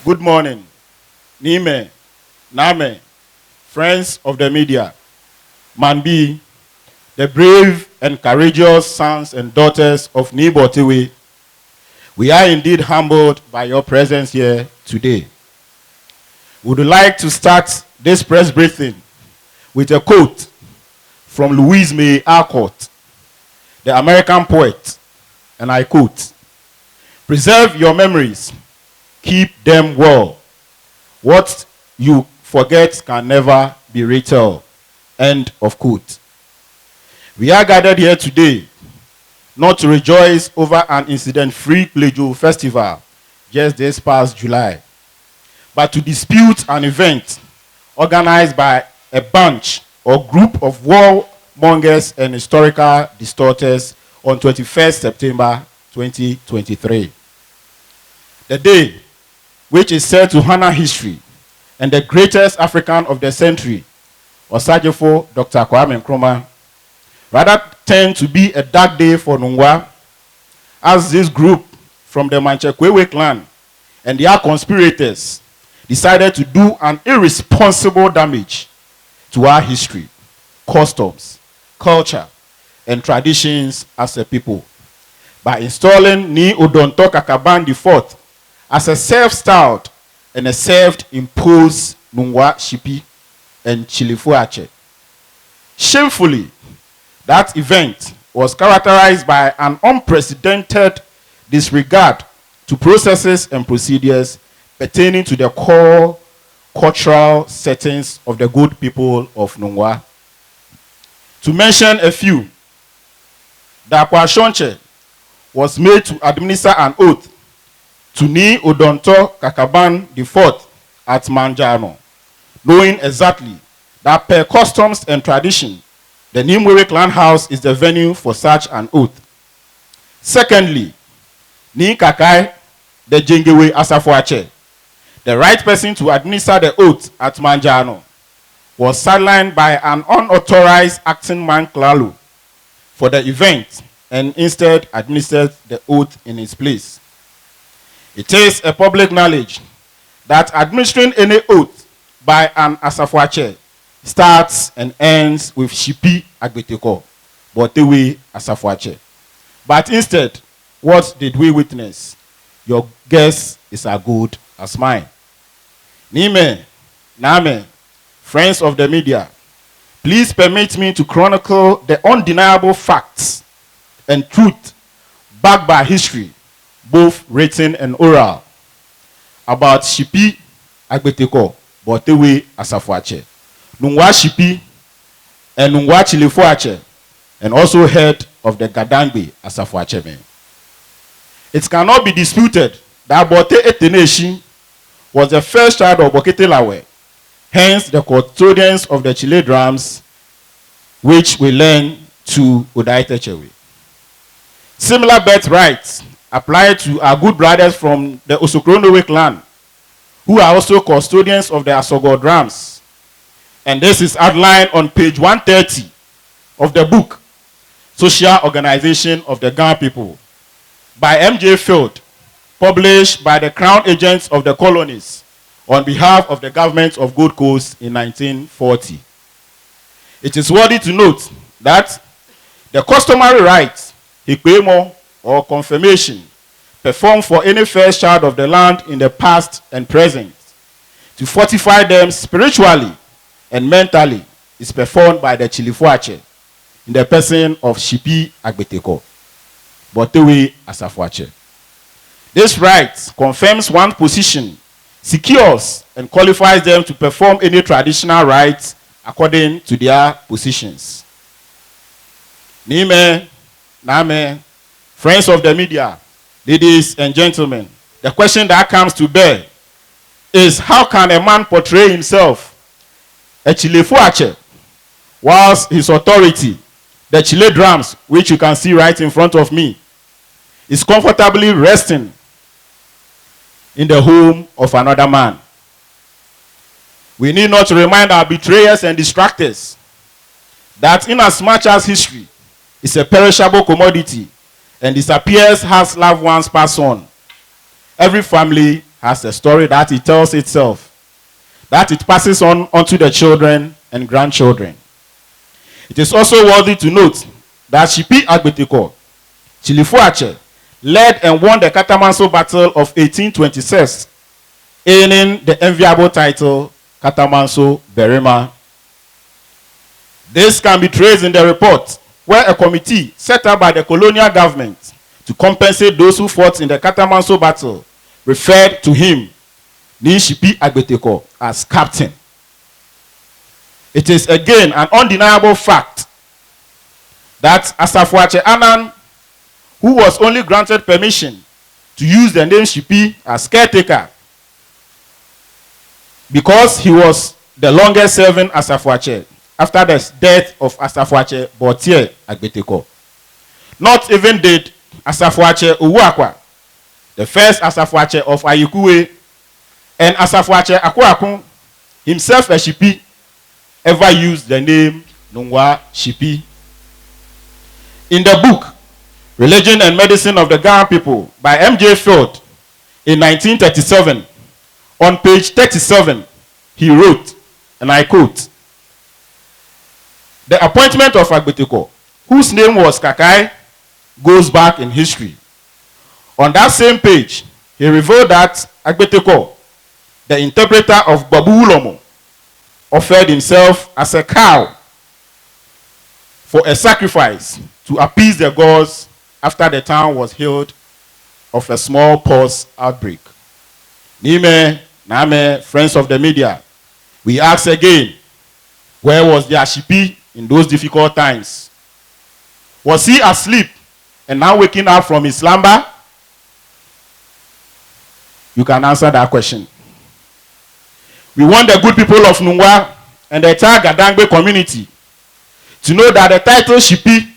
Good morning, Nime, Name, friends of the media, Manbi, the brave and courageous sons and daughters of Nibotiwe. We are indeed humbled by your presence here today. We would like to start this press briefing with a quote from Louise May Alcott, the American poet, and I quote, "Preserve your memories, keep them well. What you forget can never be retold." End of quote. We are gathered here today not to rejoice over an incident-free Plejo festival just this past July, but to dispute an event organized by a bunch or group of warmongers and historical distorters on 21st September 2023. The day, which is said to honor history and the greatest African of the century, Osajefo Dr. Kwame Nkrumah, rather turned to be a dark day for Nungua, as this group from the Manchekwewe clan and their conspirators decided to do an irresponsible damage to our history, customs, culture, and traditions as a people by installing Ni Odonto Kakaban IV as a self-styled and a self-imposed Nungua Shippi and Chilifuache. Shamefully, that event was characterized by an unprecedented disregard to processes and procedures pertaining to the core cultural settings of the good people of Nungua. To mention a few, the Akwashonche was made to administer an oath to Ni Odonto Kakaban IV at Manjano, knowing exactly that per customs and tradition, the Nimwewe clan house is the venue for such an oath. Secondly, Ni Kakai, the Jengewe Asafuache, the right person to administer the oath at Manjano, was sidelined by an unauthorized acting man Klalu for the event and instead administered the oath in his place. It is a public knowledge that administering any oath by an Asafuache starts and ends with Shippi Agbeteko, Botewe Asafuache. But instead, what did we witness? Your guess is as good as mine. Nime, Name, friends of the media, please permit me to chronicle the undeniable facts and truth backed by history, both written and oral, about Shippi Agbeteko, Botewe Asafuache, Nungua Shippi, and Nungua Chilifuache, and also head of the Gadangbe Asafuache. It cannot be disputed that Bote Eteneshi was the first child of Bokete Lawe, hence the custodians of the Chile drums, which we learn to Odaite Chewe. Similar birthrights apply to our good brothers from the Osokronowe clan, who are also custodians of the Asogo drums. And this is outlined on page 130 of the book, Social Organization of the Ghana People, by M.J. Field, published by the Crown Agents of the Colonies on behalf of the government of Gold Coast in 1940. It is worthy to note that the customary rites, Hikpemo or confirmation, performed for any first child of the land in the past and present, to fortify them spiritually and mentally, is performed by the Chilifuache in the person of Shippi Agbeteko, Botewe Asafuache. This rite confirms one's position, secures and qualifies them to perform any traditional rites according to their positions. Nime, Name, friends of the media, ladies and gentlemen, the question that comes to bear is, how can a man portray himself a Chilifuache whilst his authority, the Chile drums, which you can see right in front of me, is comfortably resting in the home of another man? We need not to remind our betrayers and distractors that inasmuch as history is a perishable commodity and disappears as loved ones pass on, every family has a story that it tells itself, that it passes on onto the children and grandchildren. It is also worthy to note that Shippi Agbetiko, Chilifuache, led and won the Katamanso Battle of 1826, earning the enviable title Katamanso Berima. This can be traced in the report, where a committee set up by the colonial government to compensate those who fought in the Katamanso battle referred to him, Shippi Agbetiko, as captain. It is again an undeniable fact that Asafuache Anan, who was only granted permission to use the name Shippi as caretaker because he was the longest serving Asafuache after the death of Asafuache Botier Agbetiko. Not even did Asafuache Uwakwa, the first Asafuache of Ayikuwe, and Asafuache Akwaku, himself a Shippi, ever used the name Nungua Shippi. In the book, Religion and Medicine of the Ghana People by M.J. Field in 1937, on page 37, he wrote, and I quote, "The appointment of Agbetiko, whose name was Kakai, goes back in history." On that same page, he revealed that Agbetiko, the interpreter of Babu Ulomo, offered himself as a cow for a sacrifice to appease the gods after the town was healed of a smallpox outbreak. Nime, Name, friends of the media, we ask again, where was the Shippi in those difficult times? Was he asleep and now waking up from his slumber? You can answer that question. We want the good people of Nungua and the entire Gadangbe community to know that the title Shippi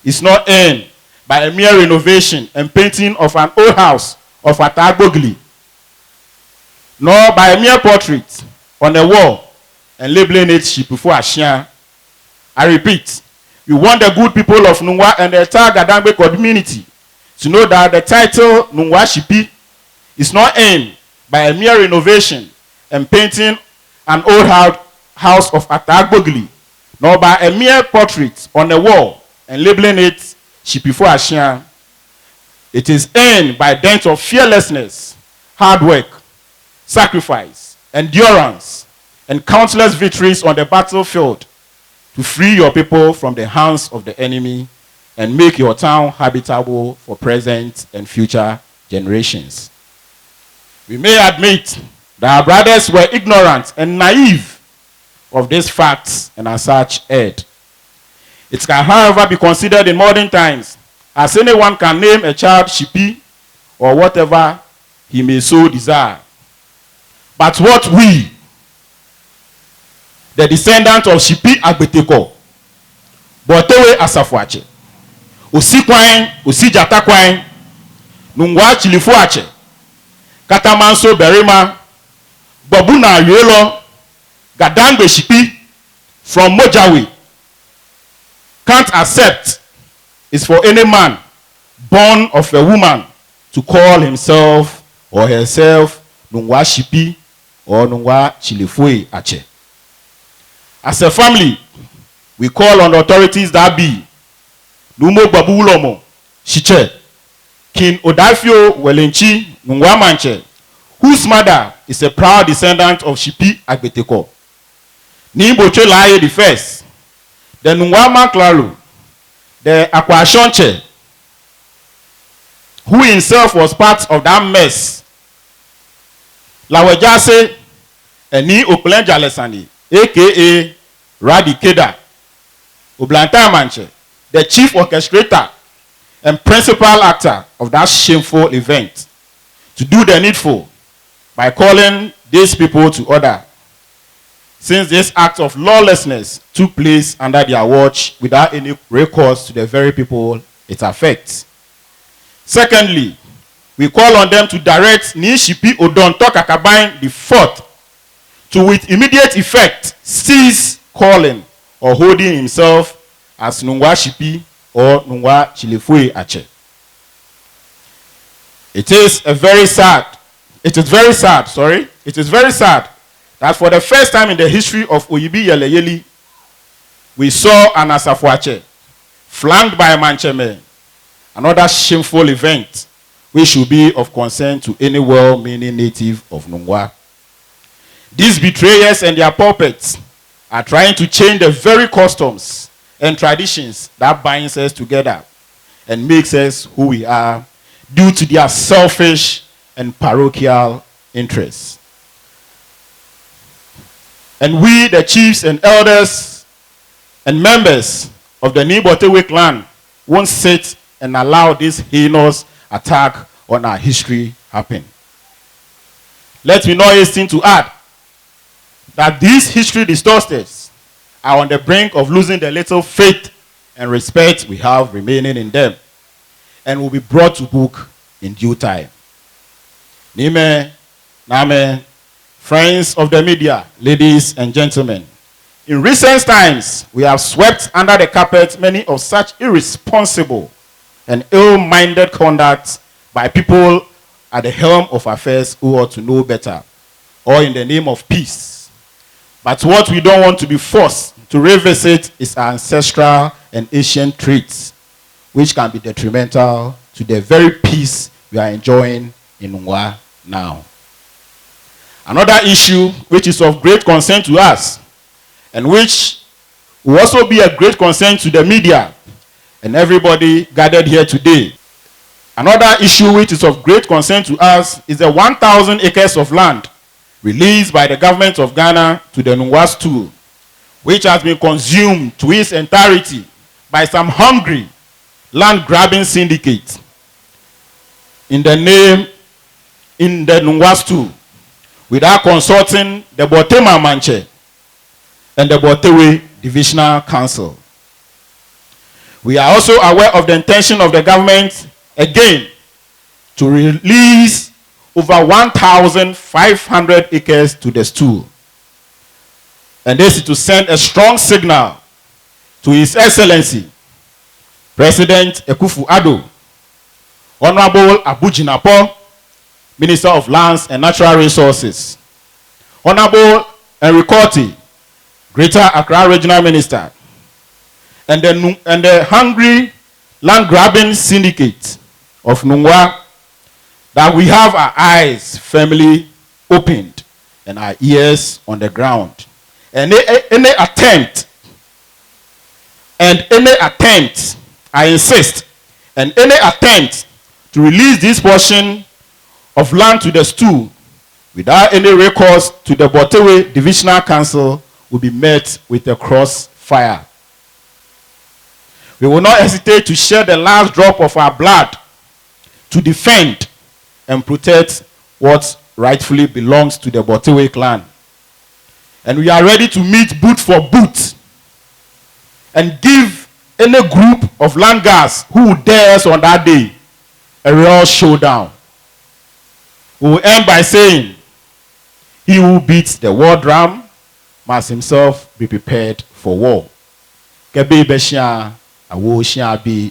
is not earned by a mere renovation and painting of an old house of Atagbogli, nor by a mere portrait on a wall and labeling it Shippi for Ashia. I repeat, we want the good people of Nungua and the entire Gadangbe community to know that the title Nungua Shippi is not earned by a mere renovation and painting an old house of Atagbogli, nor by a mere portrait on the wall and labeling it Shippi for Ashia. It is earned by dint of fearlessness, hard work, sacrifice, endurance, and countless victories on the battlefield to free your people from the hands of the enemy and make your town habitable for present and future generations. We may admit that our brothers were ignorant and naive of these facts and as such erred. It can, however, be considered in modern times as anyone can name a child Shippi or whatever he may so desire. But what we, the descendant of Shippi Agbetiko, Botewe Asafuache, Osikwain, Osijatakwain, Nungua Chilifuache, Katamanso Berima, Babuna Yuelo, Gadangbe Shippi from Mojawe, can't accept is for any man born of a woman to call himself or herself Nungua Shippi or Nungua Chilifue Ache. As a family, we call on the authorities that be Numo Babu Ulomo, Shiche, King Odafio Welenchi Nungua Manche, whose mother is a proud descendant of Shippi Agbetiko. Nimboche Laye the first, the Nungua Manklalu, the Akwashonche, who himself was part of that mess. Lawejase, Eni Oklenja Lesani, aka Radi Keda, Oblanta Manche, the chief orchestrator and principal actor of that shameful event, to do the needful by calling these people to order, since this act of lawlessness took place under their watch without any recourse to the very people it affects. Secondly, we call on them to direct Ni Shippi Odonto Kakabain the Fourth to with immediate effect cease calling or holding himself as Nungua Shippi or Nungua Chilifue Ache. It is a very sad It is very sad, it is very sad that for the first time in the history of Oyibi Yeleyeli, we saw an Asafuache flanked by a Mancheme, another shameful event which should be of concern to any well-meaning native of Nungua. These betrayers and their puppets are trying to change the very customs and traditions that binds us together and makes us who we are due to their selfish and parochial interests. And we, the chiefs and elders and members of the Nibotewe clan, won't sit and allow this heinous attack on our history happen. Let me not hasten to add that these history distorters are on the brink of losing the little faith and respect we have remaining in them, and will be brought to book in due time. Nime, Name, friends of the media, ladies and gentlemen, in recent times, we have swept under the carpet many of such irresponsible and ill-minded conduct by people at the helm of affairs who ought to know better, or in the name of peace. But what we don't want to be forced to revisit is our ancestral and ancient traits, which can be detrimental to the very peace we are enjoying in Nungua now. Another issue which is of great concern to us, and which will also be a great concern to the media and everybody gathered here today. Another issue which is of great concern to us is the 1,000 acres of land released by the government of Ghana to the Nungua stool, which has been consumed to its entirety by some hungry land-grabbing syndicate in the Nungua stool, without consulting the Botema Manche and the Botewe Divisional Council. We are also aware of the intention of the government, again, to release over 1,500 acres to the stool. And this is to send a strong signal to His Excellency, President Akufo-Addo, Honorable Abu Jinapo, Minister of Lands and Natural Resources, Honorable Henry Korti, Greater Accra Regional Minister, and the hungry land-grabbing syndicate of Nungua, that we have our eyes firmly opened and our ears on the ground. And any attempt, I insist, and any attempt to release this portion of land to the stool without any recourse to the Botewe Divisional Council will be met with a crossfire. We will not hesitate to shed the last drop of our blood to defend and protect what rightfully belongs to the Botewe clan. And we are ready to meet boot for boot and give any group of land guards who dares on that day a real showdown. We will end by saying, he who beats the war drum must himself be prepared for war. Kebe Beshia, Awo Shiabi,